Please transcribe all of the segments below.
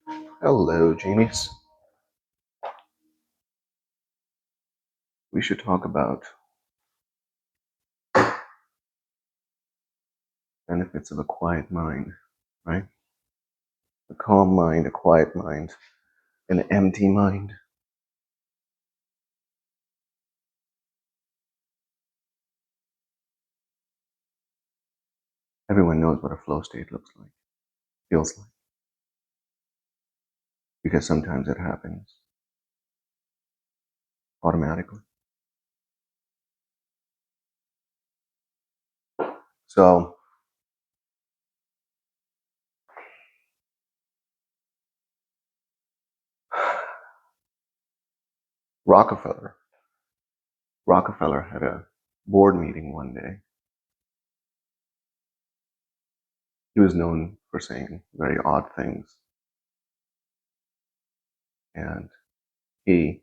Hello, genies. We should talk about benefits of a quiet mind, right? A calm mind, a quiet mind, an empty mind. Everyone knows what a flow state looks like, feels like, because sometimes it happens automatically. So, Rockefeller had a board meeting one day. He was known for saying very odd things. And he,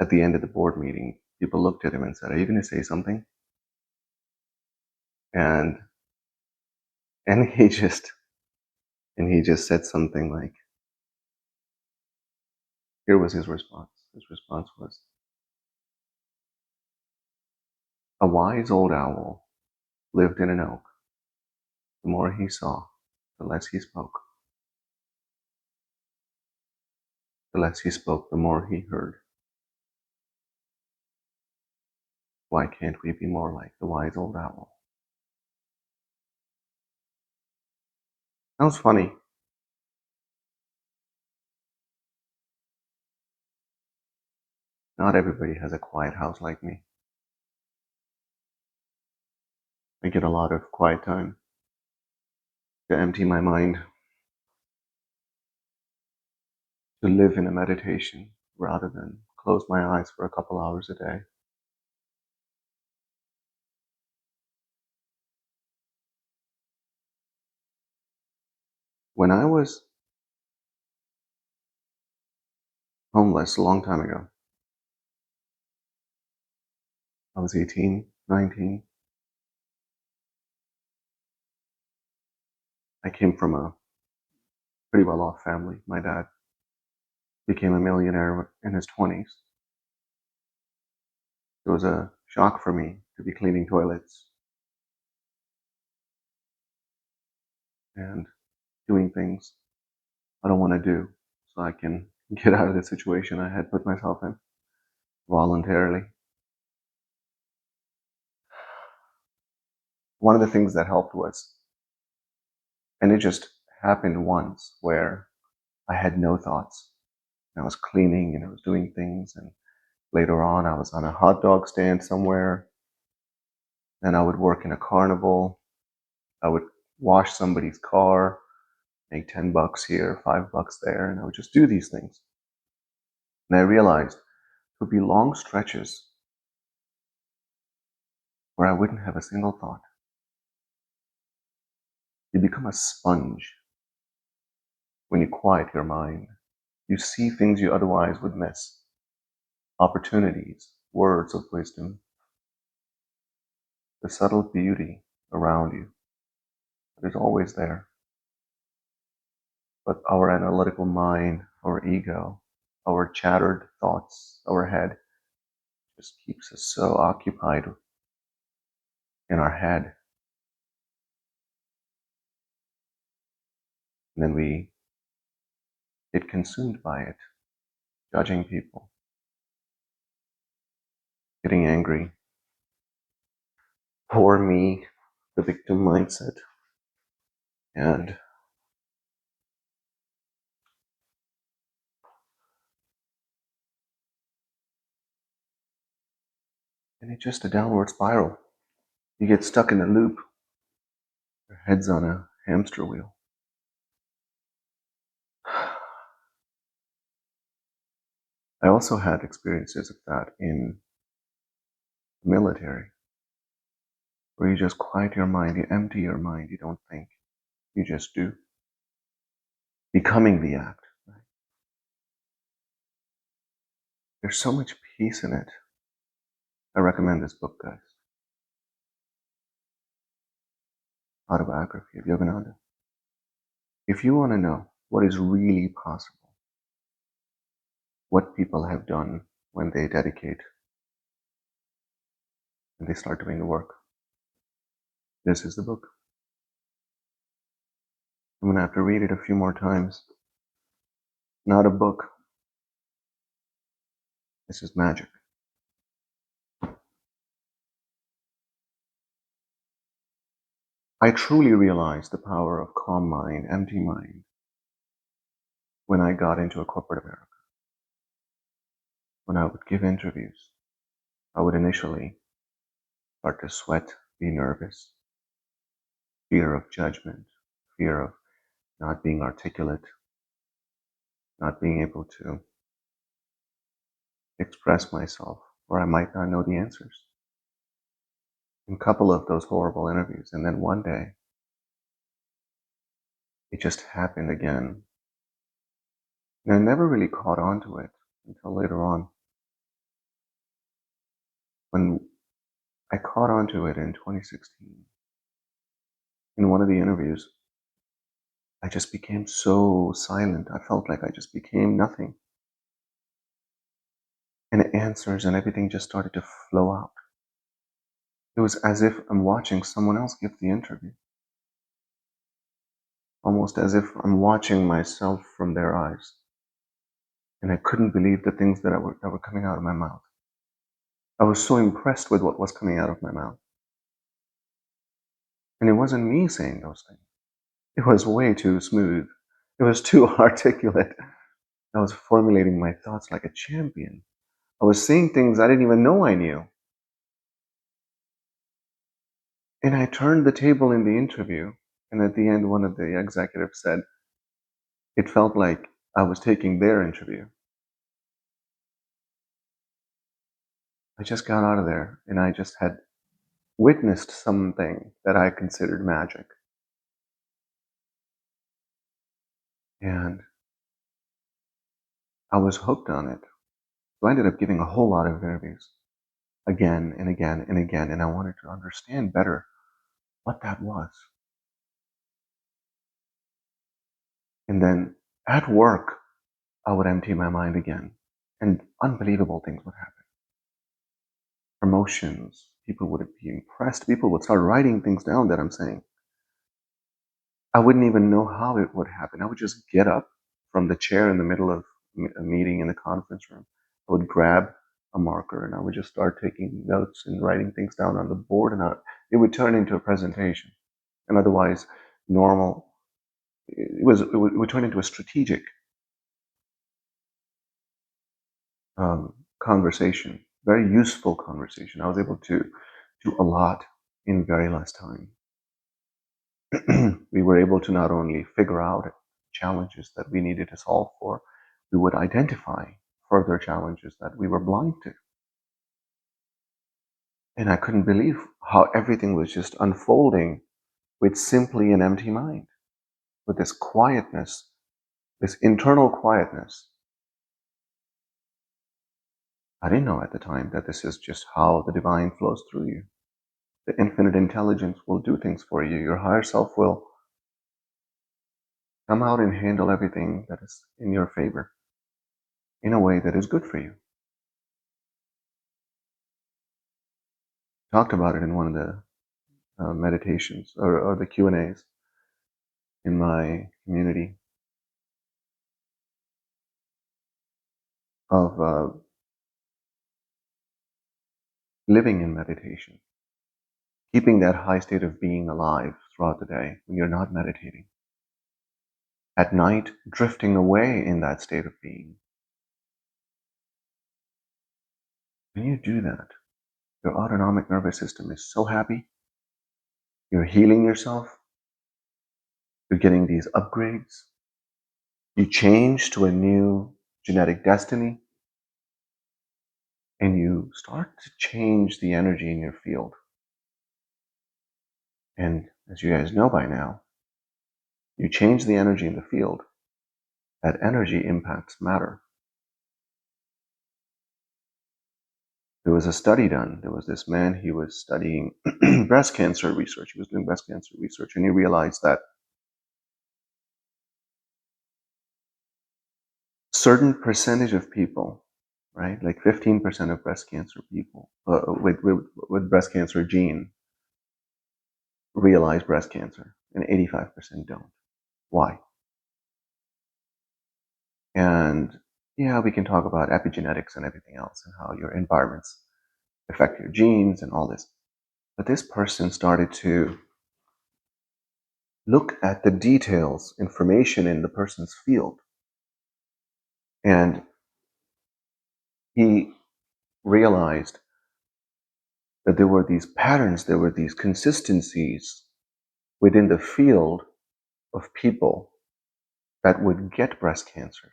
at the end of the board meeting, people looked at him and said, "Are you going to say something?" And he just said something like, here was his response. His response was, "A wise old owl lived in an oak. The more he saw, the less he spoke. The less he spoke, the more he heard. Why can't we be more like the wise old owl?" Sounds funny. Not everybody has a quiet house like me. I get a lot of quiet time to empty my mind, to live in a meditation rather than close my eyes for a couple hours a day. When I was homeless a long time ago, I was 18, 19. I came from a pretty well-off family. My dad became a millionaire in his 20s. It was a shock for me to be cleaning toilets and doing things I don't want to do so I can get out of the situation I had put myself in voluntarily. One of the things that helped was, and it just happened once, where I had no thoughts. I was cleaning and I was doing things, and later on I was on a hot dog stand somewhere, and I would work in a carnival. I would wash somebody's car, make $10 here, $5 there, and I would just do these things. And I realized it would be long stretches where I wouldn't have a single thought. You become a sponge when you quiet your mind. You see things you otherwise would miss, opportunities, words of wisdom, the subtle beauty around you that is always there. But our analytical mind, our ego, our chattered thoughts, our head just keeps us so occupied in our head. And then we get consumed by it, judging people, getting angry. Poor me, the victim mindset. And it's just a downward spiral. You get stuck in a loop. Your head's on a hamster wheel. I also had experiences of that in the military, where you just quiet your mind, you empty your mind, you don't think, you just do. Becoming the act. Right? There's so much peace in it. I recommend this book, guys. Autobiography of Yogananda. If you want to know what is really possible, what people have done when they dedicate and they start doing the work, this is the book. I'm going to have to read it a few more times. Not a book. This is magic. I truly realized the power of calm mind, empty mind, when I got into a corporate America. When I would give interviews, I would initially start to sweat, be nervous, fear of judgment, fear of not being articulate, not being able to express myself, or I might not know the answers. In a couple of those horrible interviews, and then one day, it just happened again. And I never really caught on to it until later on. When I caught on to it in 2016, in one of the interviews, I just became so silent. I felt like I just became nothing. And answers and everything just started to flow out. It was as if I'm watching someone else give the interview. Almost as if I'm watching myself from their eyes. And I couldn't believe the things that were coming out of my mouth. I was so impressed with what was coming out of my mouth. And it wasn't me saying those things. It was way too smooth. It was too articulate. I was formulating my thoughts like a champion. I was saying things I didn't even know I knew. And I turned the table in the interview, and at the end, one of the executives said, it felt like I was taking their interview. I just got out of there, and I just had witnessed something that I considered magic. And I was hooked on it. So I ended up giving a whole lot of interviews again and again and again, and I wanted to understand better what that was. And then at work, I would empty my mind again, and unbelievable things would happen. Promotions, people would be impressed, people would start writing things down that I'm saying. I wouldn't even know how it would happen. I would just get up from the chair in the middle of a meeting in the conference room. I would grab a marker and I would just start taking notes and writing things down on the board, and it would turn into a presentation. And otherwise, normal, it would turn into a strategic conversation, very useful conversation. I was able to do a lot in very less time. We were able to not only figure out challenges that we needed to solve for, we would identify further challenges that we were blind to. And I couldn't believe how everything was just unfolding with simply an empty mind, with this quietness, this internal quietness. I didn't know at the time that this is just how the divine flows through you. The infinite intelligence will do things for you. Your higher self will come out and handle everything that is in your favor in a way that is good for you. Talked about it in one of the meditations or the Q&As in my community of living in meditation, keeping that high state of being alive throughout the day when you're not meditating. At night, drifting away in that state of being. When you do that, your autonomic nervous system is so happy. You're healing yourself. You're getting these upgrades. You change to a new genetic destiny. And you start to change the energy in your field. And as you guys know by now, you change the energy in the field, that energy impacts matter. There was a study done. There was this man, he was studying breast cancer research. He was doing breast cancer research, and he realized that certain percentage of people, right, like 15% of breast cancer people with breast cancer gene realize breast cancer, and 85% don't. Why? And yeah, we can talk about epigenetics and everything else and how your environments affect your genes and all this. But this person started to look at the details, information in the person's field. And he realized that there were these patterns, there were these consistencies within the field of people that would get breast cancers.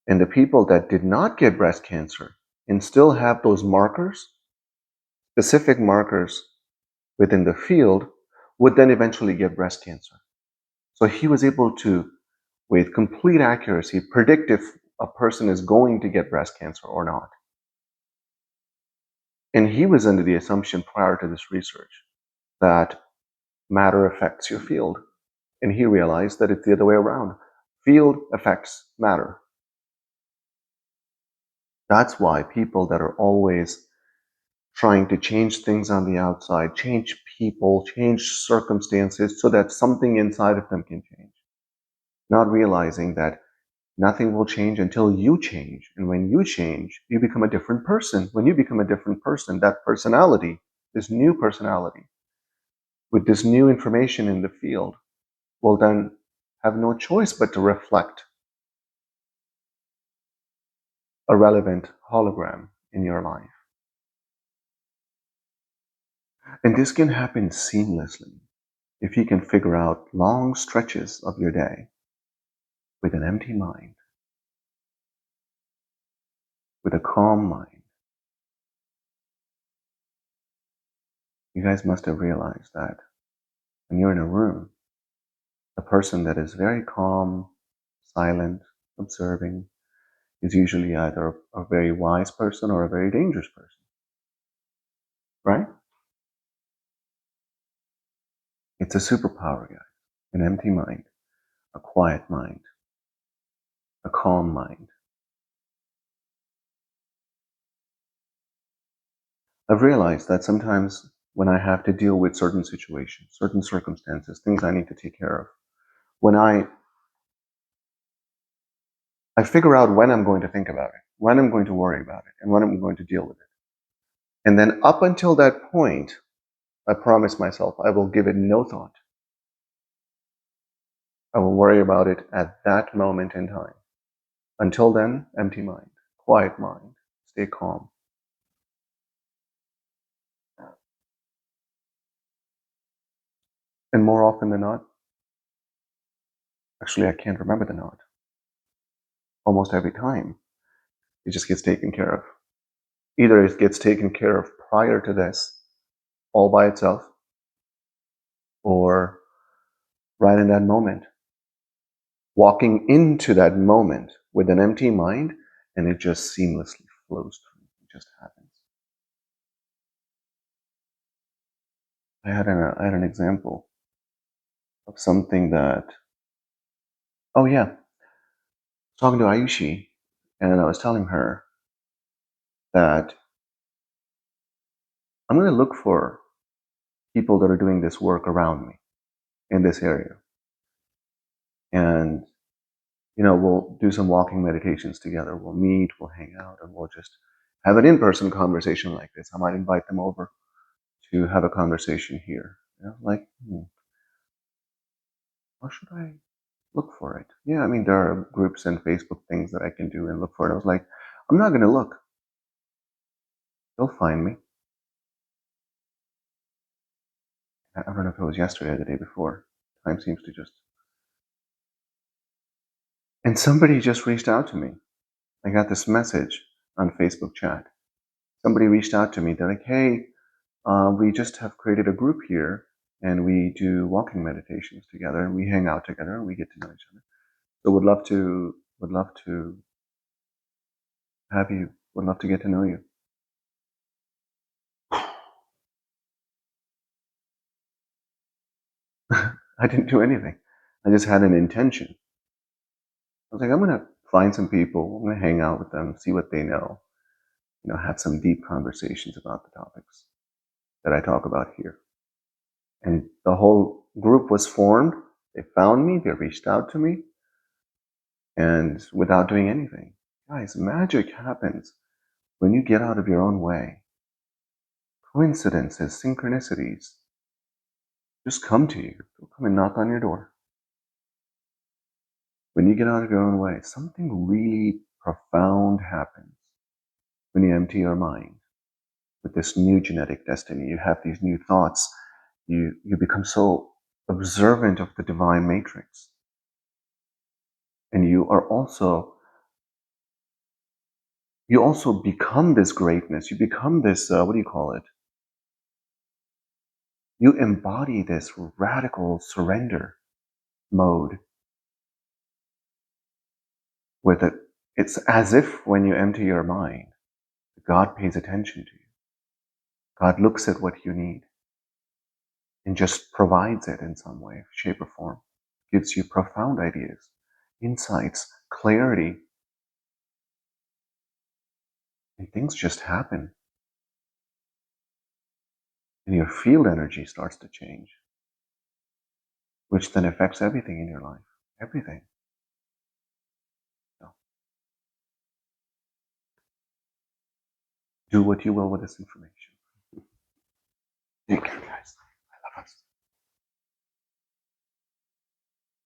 And the people that did not get breast cancer and still have those markers, specific markers within the field, would then eventually get breast cancer. So he was able to, with complete accuracy, predict if a person is going to get breast cancer or not. And he was under the assumption prior to this research that matter affects your field. And he realized that it's the other way around. Field affects matter. That's why people that are always trying to change things on the outside, change people, change circumstances so that something inside of them can change, not realizing that nothing will change until you change. And when you change, you become a different person. When you become a different person, that personality, this new personality, with this new information in the field, will then have no choice but to reflect a relevant hologram in your life. And this can happen seamlessly if you can figure out long stretches of your day with an empty mind, with a calm mind. You guys must have realized that when you're in a room, a person that is very calm, silent, observing, is usually either a very wise person or a very dangerous person, right? It's a superpower, guys. An empty mind, a quiet mind, a calm mind. I've realized that sometimes when I have to deal with certain situations, certain circumstances, things I need to take care of, when I figure out when I'm going to think about it, when I'm going to worry about it, and when I'm going to deal with it. And then up until that point, I promise myself I will give it no thought. I will worry about it at that moment in time. Until then, empty mind, quiet mind, stay calm. And more often than not, actually I can't remember the not. Almost every time, it just gets taken care of. Either it gets taken care of prior to this, all by itself, or right in that moment, walking into that moment with an empty mind, and it just seamlessly flows through. It just happens. I had an example of something that, oh yeah, I was talking to Ayushi, and I was telling her that I'm going to look for people that are doing this work around me in this area. And, we'll do some walking meditations together. We'll meet, we'll hang out, and we'll just have an in-person conversation like this. I might invite them over to have a conversation here. How should I look for it? Yeah, I mean, there are groups and Facebook things that I can do and look for it. I was like, I'm not going to look. They'll find me. I don't know if it was yesterday or the day before. Time seems to just... And somebody just reached out to me. I got this message on Facebook chat. Somebody reached out to me. They're like, hey, we just have created a group here and we do walking meditations together and we hang out together and we get to know each other. So would love to have you, would love to get to know you. I didn't do anything. I just had an intention. I was like, I'm going to find some people, I'm going to hang out with them, see what they know, have some deep conversations about the topics that I talk about here. And the whole group was formed. They found me, they reached out to me, and without doing anything. Guys, magic happens when you get out of your own way. Coincidences, synchronicities, just come to you. They'll come and knock on your door. When you get out of your own way, something really profound happens when you empty your mind with this new genetic destiny. You have these new thoughts. You become so observant of the divine matrix. And you also become this greatness. You become this, what do you call it? You embody this radical surrender mode with it. It's as if when you empty your mind, God pays attention to you. God looks at what you need and just provides it in some way, shape, or form. Gives you profound ideas, insights, clarity, and things just happen. And your field energy starts to change, which then affects everything in your life. Everything. So, do what you will with this information.